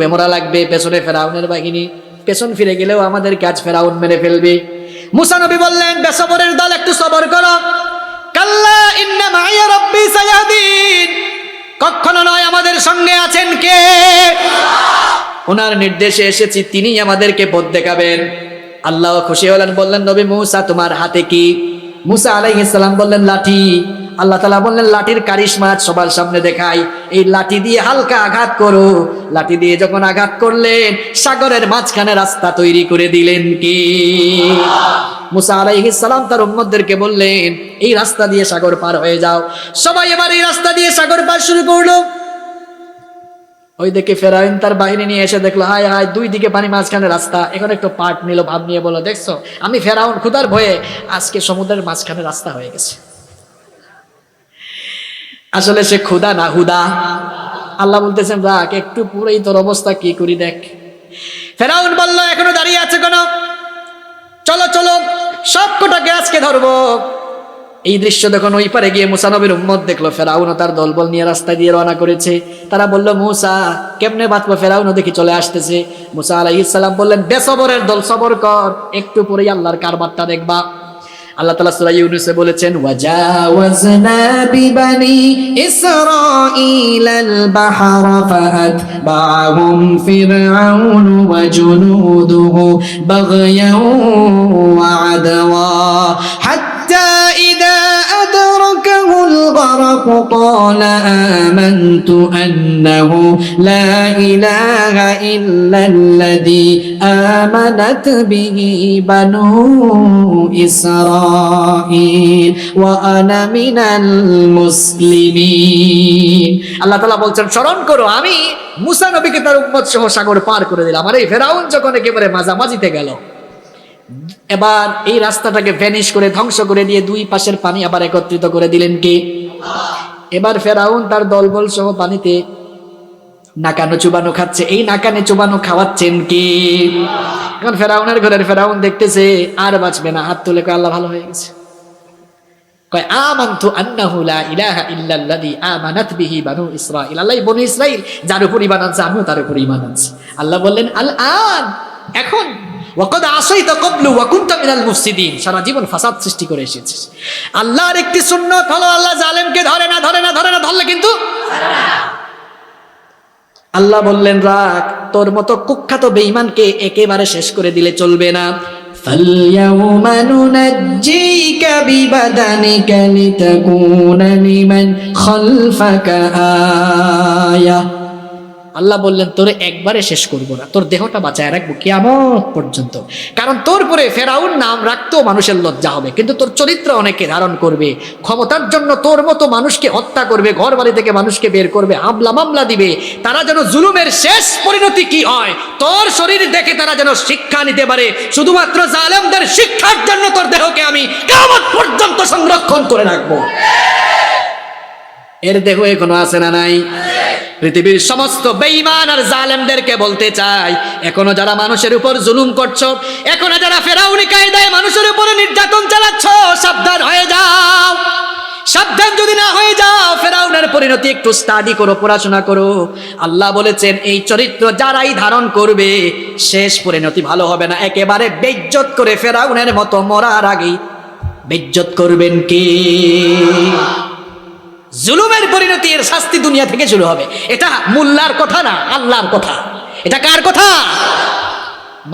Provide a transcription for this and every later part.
মেমোরা লাগবে, পেছনে ফেরাউনের বাহিনী, পেছন ফিরে গেলেও আমাদের কাজ ফেরাউন মেরে ফেলবে। মুসা নবী বললেন, বেসবরের দল একটু সবর করো। কাল্লা ইন্না মাইয়া রাব্বি সায়াহদিন, কখনো নয়, আমাদের সঙ্গে আছেন কে? ওনার নির্দেশে এসেছি, তিনি আমাদেরকে পথ দেখাবেন। আল্লাহ খুশি হলেন, বললেন, নবী মুসা তোমার হাতে কি? মুসা আলাইহিস সালাম বললেন, লাঠি। আল্লাহ তাআলা বললেন, লাঠির কারিশমা সবার সামনে দেখাই, এই লাঠি দিয়ে হালকা আঘাত করো। লাঠি দিয়ে যখন আঘাত করলেন, সাগরের মাঝখানে রাস্তা তৈরি করে দিলেন কি? মুসা আলাইহিস সালাম তার উম্মতদেরকে বললেন, এই রাস্তা দিয়ে সাগর পার হয়ে যাও। সবাই এবার এই রাস্তা দিয়ে সাগর পার শুরু করলো। ওই দিকে ফেরাউন তার বাহিনী নিয়ে এসে দেখলো, হায় হায়, দুই দিকে পানি, মাঝখানে রাস্তা। এখন একটু পাট নিল, ভাব নিয়ে বললো, দেখছো আমি ফেরাউন ক্ষুধার ভয়ে আজকে সমুদ্রের মাঝখানে রাস্তা হয়ে গেছে। আসলে সে ক্ষুধা না হুদা। আল্লাহ বলতেছেন, রাখ একটু, পুরোই তোর অবস্থা কি করি দেখ। ফেরাউন বলল, এখনো দাঁড়িয়ে আছে কেন? চলো চলো, সব কটাকে আজকে ধরবো। এই দৃশ্য যখন ওই পারে গিয়ে মুসা নবীর উম্মত দেখলো, ফেরাউন ও তার দলবল নিয়ে রাস্তা দিয়ে রওনা করেছে। তারা বলল, মুসা কেমনে বাঁচবো, ফেরাউন দেখি চলে আসতেছে। মুসা আলাইহিস সালাম বললেন, বেসবরের দল সবর কর, একটু পরেই আল্লাহর কারবারটা দেখবা। আল্লাহ তাআলা সূরা ইউনূসে বলেছেন, ওয়াজাওয়াজনা বিবানি ইসরাঈলাল বাহরা ফাআতবাআহুম ফিরআউন ওয়া জুনুদুহু বাগয়ান ওয়া আদওয়া হাত্তা ইযা আদরাকাহুল গরক ক্বালা আমানতু আন্নাহু লা ইলাহা ইল্লাল্লাযী আমানাত বিহি বানু ইসরাঈল ওয়া আনা মিনাল মুসলিমিন। আল্লাহ তাআলা বলছেন, স্মরণ করো, আমি মুসা নবীকে তার উম্মত সহ সাগর পার করে দিলাম। আর এই ফেরাউন যখন একেবারে মাঝামাঝিতে গেল, এবার এই রাস্তাটাকে ভ্যানিশ করে, ধ্বংস করে দিয়ে দুই পাশের পানি আবার একত্রিত করে দিলেন কে? এবার ফেরাউন তার দলবল সহ পানিতে নাকানো চুবানো খাচ্ছে। এই নাকানে চুবানো খাওয়াচ্ছেন কে? এখন ফেরাউনের ঘরের ফেরাউন দেখতেছে আর বাঁচবে না, হাত তুলে কয়, আল্লাহ ভালো হয়ে গেছে। কয়, আমানতু আন্নাহু লা ইলাহা ইল্লাল্লাযী আমানাত বিহি বানু ইসরাঈল। আল্লাহ বনু ইসরাঈল যার উপর ঈমান আনছে, আমিও তার উপর ঈমান আনছি। আল্লাহ বললেন, আল আন, এখন, ওয়াকাদ আসাইতা ক্বাবলু ওয়া কুনতা মিনাল মুফসিদিন, সারা জীবন ফাসাদ সৃষ্টি করে এসেছিস। আল্লাহর একটি সুন্নাত হলো, আল্লাহ জালেমকে ধরে না, ধরে না, ধরে না, ধরলে কিন্তু ছাড়ে না। আল্লাহ বললেন, রাখ, তোর মতো কুখ্যাত বেঈমানকে একেবারে শেষ করে দিলে চলবে না। ফালইয়াউমা নুনাজ্জিকা বিবাদানিকা লিতাকুনা লিমান খালফাকা আয়া। আল্লাহ বললেন, তোরে একবারে শেষ করব না, তোর দেহটা বাঁচায় রাখবো কিয়ামত পর্যন্ত। কারণ তোর পরে ফেরাউন নাম রাখতেও মানুষের লজ্জা হবে, কিন্তু তোর চরিত্র অনেকে ধারণ করবে। ক্ষমতার জন্য তোর মতো মানুষকে হত্যা করবে, ঘর বাড়ি থেকে মানুষকে বের করবে, হামলা মামলা দিবে। তারা যেন জুলুমের শেষ পরিণতি কি হয় তোর শরীর দেখে তারা যেন শিক্ষা নিতে পারে। শুধুমাত্র জালেমদের শিক্ষার জন্য তোর দেহকে আমি কিয়ামত পর্যন্ত সংরক্ষণ করে রাখবো। এর দেহ এখনো আছে না নাই? পৃথিবীর সমস্ত বেঈমান আর জালেমদেরকে বলতে চাই, এখনো যারা মানুষের উপর জুলুম করছো, এখনো যারা ফেরাউনি কায়দায় মানুষের উপরে নির্যাতন চালাচ্ছ, সাবধান হয়ে যাও। সাবধান যদি না হয়ে যাও, ফেরাউনের পরিণতি একটু স্টাডি করো, পড়াশোনা করো। আল্লাহ বলেছেন, এই চরিত্র যারাই ধারণ করবে, শেষ পরিণতি ভালো হবে না, একেবারে বেইজ্জত করে ফেরাউনের মতো মরার আগেই বেইজ্জত করবেন কে? জুলুমের পরিণতি, এর শাস্তি দুনিয়া থেকে শুরু হবে। এটা মোল্লার কথা না, আল্লাহর কথা। এটা কার কথা?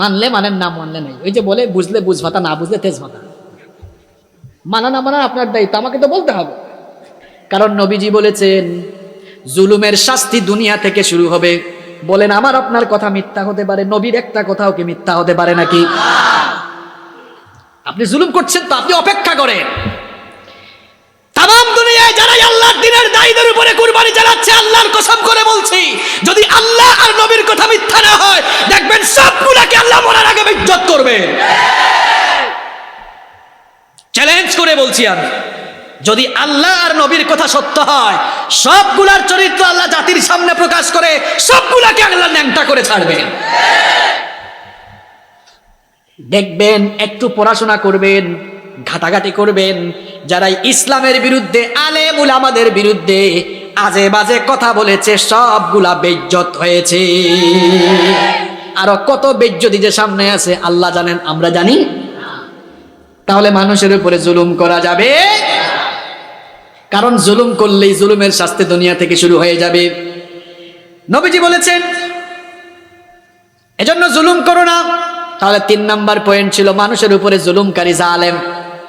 মানলে মানেন, না মানলে নাই। ওই যে বলে, বুঝলে বুঝ ভাতা, না বুঝলে তেজ ভাতা। মানা না মানা আপনার দায়িত্ব, আমাকে তো বলতে হবে। কারণ নবীজি বলেছেন, জুলুমের শাস্তি দুনিয়া থেকে শুরু হবে। বলেন, আমার আপনার কথা মিথ্যা হতে পারে, নবীর একটা কথাও কি মিথ্যা হতে পারে নাকি? আপনি জুলুম করছেন তো আপনি অপেক্ষা করেন। তাম দুনিয়ায় যারাই আল্লাহর দ্বীনের দায়ীদের উপরে কুরবানি চালাচ্ছে, আল্লাহর কসম করে বলছি, যদি আল্লাহ আর নবীর কথা মিথ্যা না হয়, দেখবেন সবগুলাকে আল্লাহ মরার আগে বেইজ্জত করবে। চ্যালেঞ্জ করে বলছি আমি, যদি আল্লাহ আর নবীর কথা সত্য হয়, সবগুলার চরিত্র আল্লাহ জাতির সামনে প্রকাশ করে সবগুলাকে আল্লাহ ন্যাংটা করে ছাড়বেন। দেখবেন, একটু পড়াশোনা করবেন, ঘাটাঘাটি করবেন, যারা ইসলামের বিরুদ্ধে, আলেম উলামাদের বিরুদ্ধে আজে বাজে কথা বলেছে সবগুলা বেইজ্জত হয়েছে। আরো কত বেইজ্জতি যে সামনে আছে আল্লাহ জানেন, আমরা জানি। তাহলে মানুষের উপরে জুলুম করা যাবে? কারণ জুলুম করলেই জুলুমের শাস্তি দুনিয়া থেকে শুরু হয়ে যাবে। নবীজি বলেছেন এজন্য জুলুম করো না। তাহলে 3 নাম্বার পয়েন্ট ছিল মানুষের উপরে জুলুমকারী জালেম।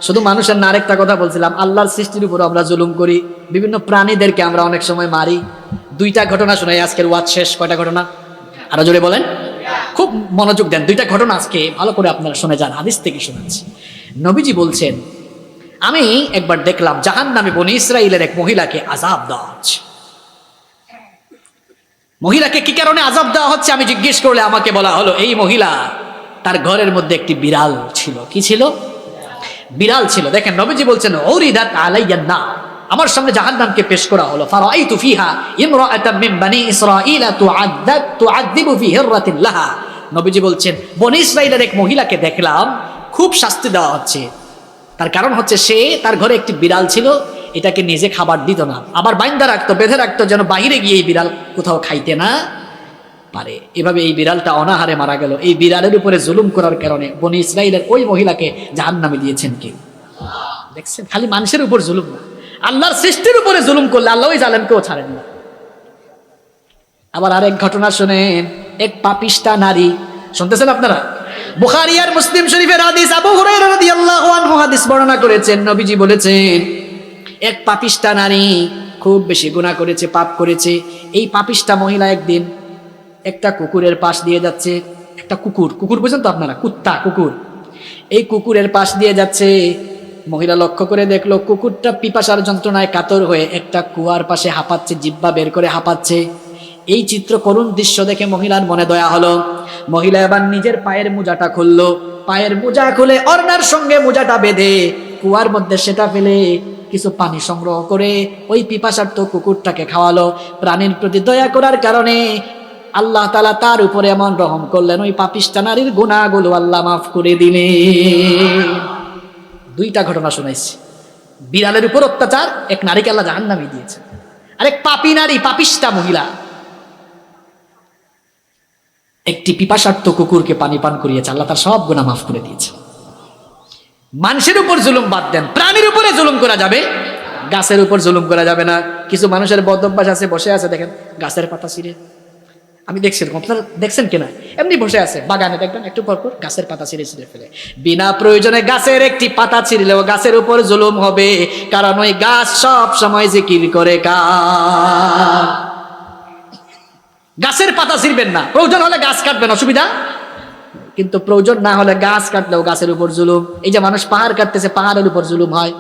শুধু মানুষের না, আরেকটা কথা বলছিলাম, আল্লাহর সৃষ্টির উপর আমরা জুলুম করি, বিভিন্ন প্রাণীদেরকে আমরা অনেক সময় মারি। 2টা ঘটনা শোনাই, আজকের ওয়াজ শেষ। কয়টা ঘটনা? আরো জোরে বলেন, খুব মনোযোগ দেন। 2টা ঘটনা আজকে ভালো করে আপনারা শুনে যান, হাদিস থেকে শোনাচ্ছি। নবীজি বলছেন আমি একবার দেখলাম জাহান্নামে বনি ইসরাইলের এক মহিলাকে আযাব দেওয়া হচ্ছে। মহিলাকে কি কারণে আযাব দেওয়া হচ্ছে আমি জিজ্ঞেস করলে আমাকে বলা হলো এই মহিলা, তার ঘরের মধ্যে একটি বিড়াল ছিল। কি ছিল? বিড়াল ছিল। দেখেন নবীজি বলছেন উরিদাত আলাইয়ান নার, আমার সামনে জাহান্নামকে পেশ করা হলো। ফারাআইতু ফিহা ইমরাআতাম মিন বনি ইসরাঈলা তুআযযিবু ফি হিররাতিন লাহা। নবীজি বলছেন বনি ইসরাইলের এক মহিলাকে দেখলাম খুব শাস্তি দেওয়া হচ্ছে। তার কারণ হচ্ছে সে, তার ঘরে একটি বিড়াল ছিল, এটাকে নিজে খাবার দিত না, আবার বাইন্দা রাখতো, বেঁধে রাখতো, যেন বাহিরে গিয়ে এই বিড়াল কোথাও খাইতে না পারে। এভাবে এই বিড়ালটা অনাহারে মারা গেল। এই বিড়ালের উপরে জুলুম করার কারণে বনি ইসরাইলের ওই মহিলাকে জাহান্নামে দিয়েছেন কে? দেখছেন, খালি মানুষের উপর জুলুম না, আল্লাহর সৃষ্টির উপরে জুলুম করলে আল্লাহ ওই জালেমকেও ছাড়েন না। আবার আরেক ঘটনা শুনেন, এক পাপিষ্টা নারী, শুনতেছেন আপনারা? বুখারী আর মুসলিম শরীফের হাদিস, আবু হুরায়রা রাদিয়াল্লাহু আনহু হাদিস বর্ণনা করেছেন। নবীজি বলেছেন এক পাপিষ্টা নারী খুব বেশি গুনাহ করেছে, পাপ করেছে। এই পাপিষ্টা মহিলা একদিন একটা কুকুরের পাশ দিয়ে যাচ্ছে। একটা কুকুর, কুকুর বুঝেন তো আপনারা, কুত্তা, কুকুর। এই কুকুরের পাশ দিয়ে যাচ্ছে। মহিলা লক্ষ্য করে দেখলো কুকুরটা পিপাসার যন্ত্রণায় কাতর হয়ে একটা কুয়ার পাশে হাঁপাচ্ছে, জিহ্বা বের করে হাঁপাচ্ছে। এই চিত্র, করুণ দৃশ্য দেখে মহিলার মনে দয়া হলো। মহিলা এবার নিজের পায়ের মোজাটা খুললো, পায়ের মোজা খুলে ওড়নার সঙ্গে মোজাটা বেঁধে কুয়ার মধ্যে সেটা ফেলে কিছু পানি সংগ্রহ করে ওই পিপাসার্ত কুকুরটাকে খাওয়ালো। প্রাণীর প্রতি দয়া করার কারণে আল্লাহ তাআলা তার উপরে এমন রহম করলেন, ওই পাপিষ্টা নারীর গুনাহগুলো আল্লাহ মাফ করে দিলেন। 2টা ঘটনা শুনাইছি। বিড়ালের উপর অত্যাচার, এক নারীকে আল্লাহ জাহান্নামে দিয়েছে। আরেক পাপী নারী, পাপিষ্টা মহিলা একটি পিপাসার্ত কুকুরকে পানি পান করিয়েছে, আল্লাহ তার সব গুনাহ মাফ করে দিয়েছে। মানুষের উপর জুলুম বাদ দেন, প্রাণীর উপরে জুলুম করা যাবে, গাছের উপর জুলুম করা যাবে না। কিছু মানুষের বদ অভ্যাস আছে, বসে আছে দেখেন গাছের পাতা ছিঁড়ে, আমি দেখছি, আপনারা দেখছেন কিনা, এমনি বসে আছে বাগানে, দেখবেন একটু পর পর গাছের পাতা ছিঁড়ে ছিঁড়ে ফেলে। বিনা প্রয়োজনে গাছের একটি পাতা ছিঁড়লেও গাছের উপর জুলুম হবে, কারণ ওই গাছ সব সময় জিকির করে কার? গাছের পাতা ছিঁড়বেন না, প্রয়োজন হলে গাছ কাটবেন, অসুবিধা, কিন্তু প্রয়োজন না হলে গাছ কাটলেও গাছের উপর জুলুম। এই যে মানুষ পাহাড় কাটতেছে, পাহাড়ের উপর জুলুম হয়।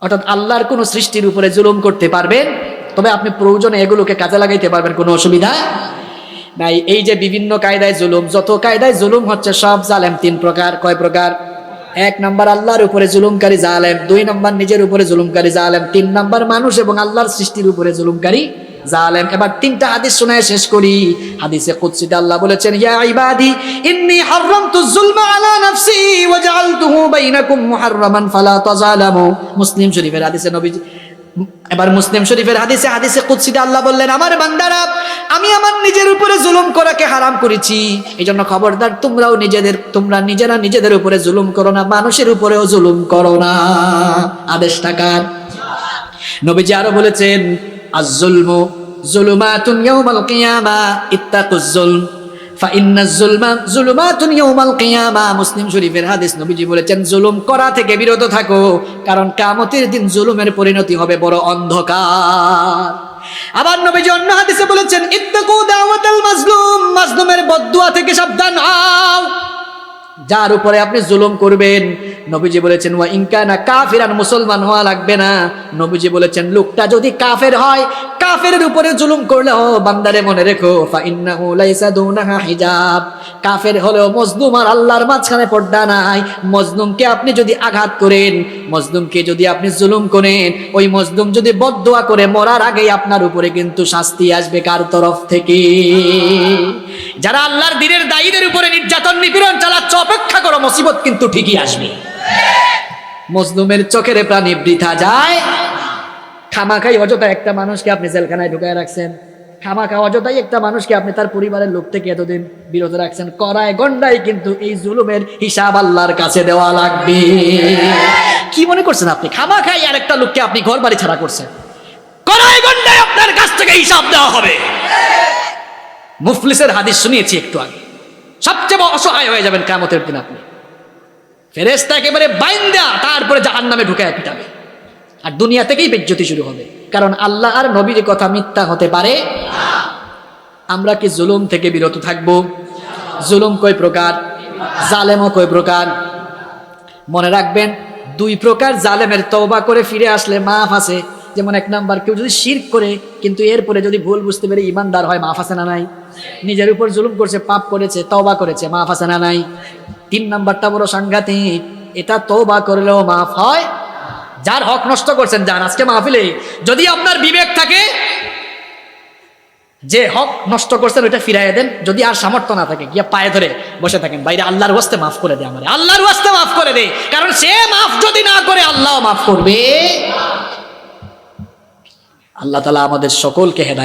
অর্থাৎ আল্লাহর কোন সৃষ্টির উপরে জুলুম করতে পারবেন, তবে আপনি প্রয়োজনে এগুলোকে কাজে লাগাইতে পারবেন, কোনো অসুবিধা নাই। এই যে বিভিন্ন কায়দায় জুলুম, যত কায়দায় জুলুম হচ্ছে সব জালেম 3 প্রকার। কয় প্রকার? 1 নাম্বার আল্লাহর উপরে জুলুমকারী জালেম, 2 নাম্বার নিজের উপরে জুলুমকারী জালেম, 3 নাম্বার মানুষ এবং আল্লাহর সৃষ্টির উপরে জুলুমকারী জালেম। এবার 3টা হাদিস শোনায় শেষ করি। হাদিসে কুদসিতে আল্লাহ বলেছেন, ইয়া ইবাদি ইন্নী হারামতুজ যুলমা আলা নাফসি ওয়া জাআলতুহু বাইনাকুম মুহাররামান ফালা তাযালামু। মুসলিম শরীফের হাদিসে নবীজি, এবার মুসলিম শরীফের হাদিসে, হাদিসে কুদসিতে আল্লাহ বললেন, আমার বান্দারা, আমি আমার নিজের উপরে জুলুম করাকে হারাম করেছি, এইজন্য খবরদার তোমরা নিজেরা নিজেদের উপরে জুলুম করো না, মানুষের উপরেও জুলুম করো না। আদেশটা কার? নবীজি আরো বলেছেন, আয-যুলমু যুলুমাতুন ইয়াউমাল কিয়ামা ইত্তাকুজ যুলম ফাইন্নাজ যুলমা যুলুমাতুন ইয়াউমাল কিয়ামা। মুসলিম শরীফের হাদিস, নবীজি বলেছেন জুলুম করা থেকে বিরত থাকো, কারণ কিয়ামতের দিন জুলুমের পরিণতি হবে বড় অন্ধকার। আবার নবীজি অন্য হাদিসে বলেছেন, ইত্তাকু দাওয়াতাল মাজলুম, মাজলুমের বদদুয়া থেকে সাবধান হও। যার উপরে আপনি জুলুম করবেন, নবীজি বলেছেন ওয়া ইন কানা কাফিরান, মুসলমান হওয়া লাগবে না। নবীজি বলেছেন লোকটা যদি কাফের হয়, কাফেরের উপরে জুলুম করলেও বান্দারে মনে রেখো, ফা ইন্নাহু লাইসা দুনাহা হিজাব, কাফের হলেও মজলুম আর আল্লাহর মাঝখানে পর্দা নাই। মজলুমকে আপনি যদি আঘাত করেন, মজলুমকে যদি আপনি জুলুম করেন, ওই মজলুম যদি বদদুয়া করে মরার আগেই আপনার উপরে কিন্তু শাস্তি আসবে কার তরফ থেকে? যারা আল্লাহর দ্বীনের দায়ীদের উপরে নির্যাতন নিপীড়ন চালাচ্ছে, অপেক্ষা করো, মুসিবত কিন্তু ঠিকই আসবে। মজলুমের চোখের প্রাণী বৃথা যায়, খামাখাই অযথা একটা মানুষকে আপনি জেলখানায় ঢুকায় রাখছেন, খামাখা অযথাই একটা মানুষকে আপনি তার পরিবারের লোক থেকে এতদিন বিরত রাখছেন। করায় গন্ডায় কিন্তু এই জুলুমের হিসাব আল্লাহর কাছে দেওয়া লাগবে। কি মনে করছেন আপনি খামাখাই আর একটা লোককে আপনি ঘর বাড়ি ছাড়া করছেন? করায় গন্ডায় আপনার কাছ থেকে হিসাব দেওয়া হবে। মুফলিসের হাদিস শুনিয়েছি একটু আগে, সবচেয়ে অসহায় হয়ে যাবেন কিয়ামতের দিন আপনি। ফেরেশতা একেবারে বাইন্দা তারপরে জাহান্নামে ঢুকায় পিটাবে, আর দুনিয়া থেকেই বেজ্জতি শুরু হবে, কারণ আল্লাহ আর নবীর কথা মিথ্যা হতে পারে না। আমরা কি জুলুম থেকে বিরত থাকব? জুলুম কয় প্রকার, জালেমও কয় প্রকার। মনে রাখবেন, দুই প্রকার জালেমের তওবা করে ফিরে আসলে মাফ আছে। যেমন এক নাম্বার, কেউ যদি শিরক করে কিন্তু এরপরে যদি ভুল বুঝতে পেরে ইমানদার হয়, মাফ আছে না নাই? নিজের উপর জুলুম করছে, পাপ করেছে, তওবা করেছে, মাফ আছে না নাই? 3 নাম্বারটা বড় সাংঘাতিক, এটা তওবা করলেও মাফ হয়। যার হক নষ্ট করছেন, যার আজকে মাহফিলে যদি আপনার বিবেক থাকে যে হক নষ্ট করছেন ওইটা ফিরাইয়া দেন, যদি আর সামর্থ্য না থাকে গিয়া পায়ে ধরে বসে থাকেন, বাইরে আল্লাহর ওয়াস্তে মাফ করে দে, আমারে আল্লাহর ওয়াস্তে মাফ করে দে, কারণ সে মাফ যদি না করে আল্লাহ মাফ করবে। আল্লাহ তাআলা আমাদের সকলকে হেদায়েত